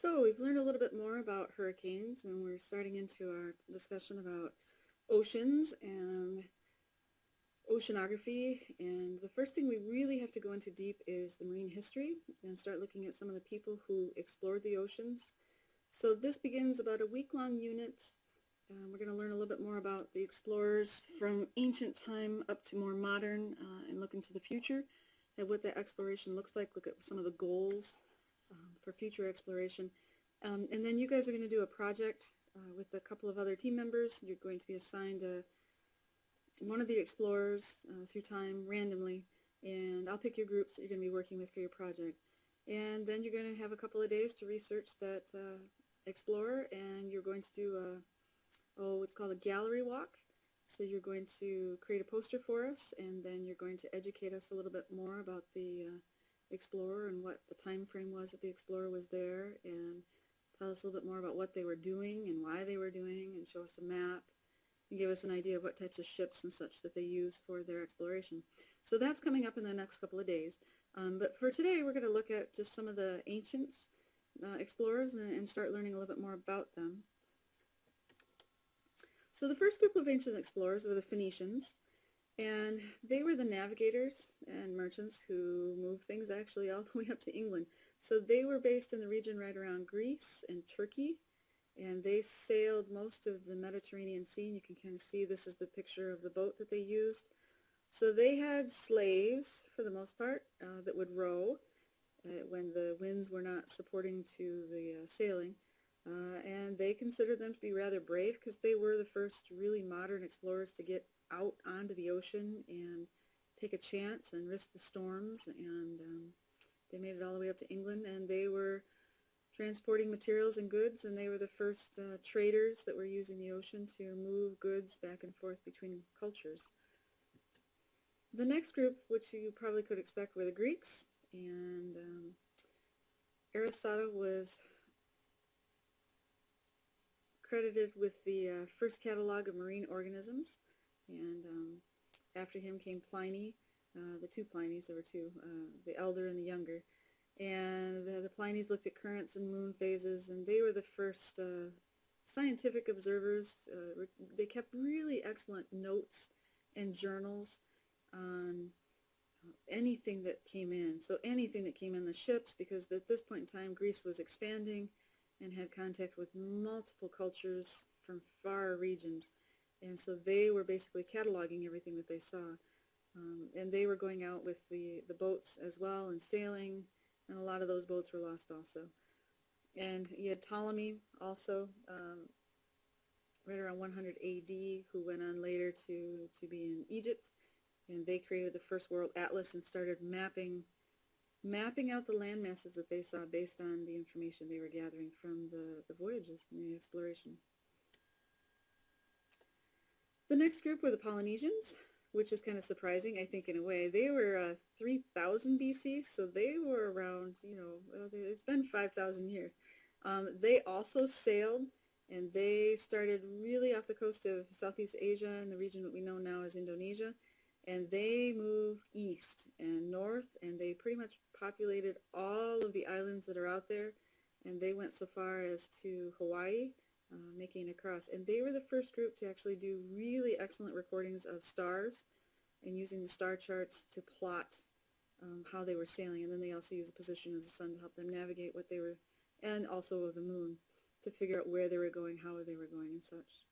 So we've learned a little bit more about hurricanes, and we're starting into our discussion about oceans and oceanography. And the first thing we really have to go into deep is the marine history and start looking at some of the people who explored the oceans. So this begins about a week-long unit. We're going to learn a little bit more about the explorers from ancient time up to more modern, and look into the future at what that exploration looks like, look at some of the goals for future exploration. And then you guys are going to do a project with a couple of other team members. You're going to be assigned one of the explorers through time randomly, and I'll pick your groups that you're going to be working with for your project. And then you're going to have a couple of days to research that explorer, and you're going to do what's called a gallery walk. So you're going to create a poster for us, and then you're going to educate us a little bit more about the explorer and what the time frame was that the explorer was there, and tell us a little bit more about what they were doing and why they were doing, and show us a map and give us an idea of what types of ships and such that they use for their exploration. So that's coming up in the next couple of days. But for today we're going to look at just some of the ancient explorers and start learning a little bit more about them. So the first group of ancient explorers were the Phoenicians, and they were the navigators and merchants who moved things actually all the way up to England. So they were based in the region right around Greece and Turkey, and they sailed most of the Mediterranean Sea, and you can kind of see this is the picture of the boat that they used. So they had slaves for the most part that would row when the winds were not supporting to the sailing. And they considered them to be rather brave because they were the first really modern explorers to get out onto the ocean and take a chance and risk the storms, and they made it all the way up to England, and they were transporting materials and goods, and they were the first traders that were using the ocean to move goods back and forth between cultures. The next group, which you probably could expect, were the Greeks, and Aristotle was credited with the first catalog of marine organisms, and after him came Pliny, the two Plinies. There were two, the elder and the younger, and the Plinies looked at currents and moon phases, and they were the first scientific observers. They kept really excellent notes and journals on anything that came in. So anything that came in the ships, because at this point in time Greece was expanding and had contact with multiple cultures from far regions, and so they were basically cataloging everything that they saw, and they were going out with the boats as well and sailing, and a lot of those boats were lost also. And you had Ptolemy also, right around 100 AD, who went on later to be in Egypt, and they created the first world atlas and started mapping out the land masses that they saw based on the information they were gathering from the voyages and the exploration. The next group were the Polynesians, which is kind of surprising, I think, in a way. They were 3000 BC, so they were around, it's been 5,000 years. They also sailed, and they started really off the coast of Southeast Asia in the region that we know now as Indonesia, and they moved east and north, and they pretty much populated all of the islands that are out there, and they went so far as to Hawaii, making it across. And they were the first group to actually do really excellent recordings of stars and using the star charts to plot how they were sailing. And then they also used the position of the sun to help them navigate what they were, and also of the moon, to figure out where they were going, how they were going, and such.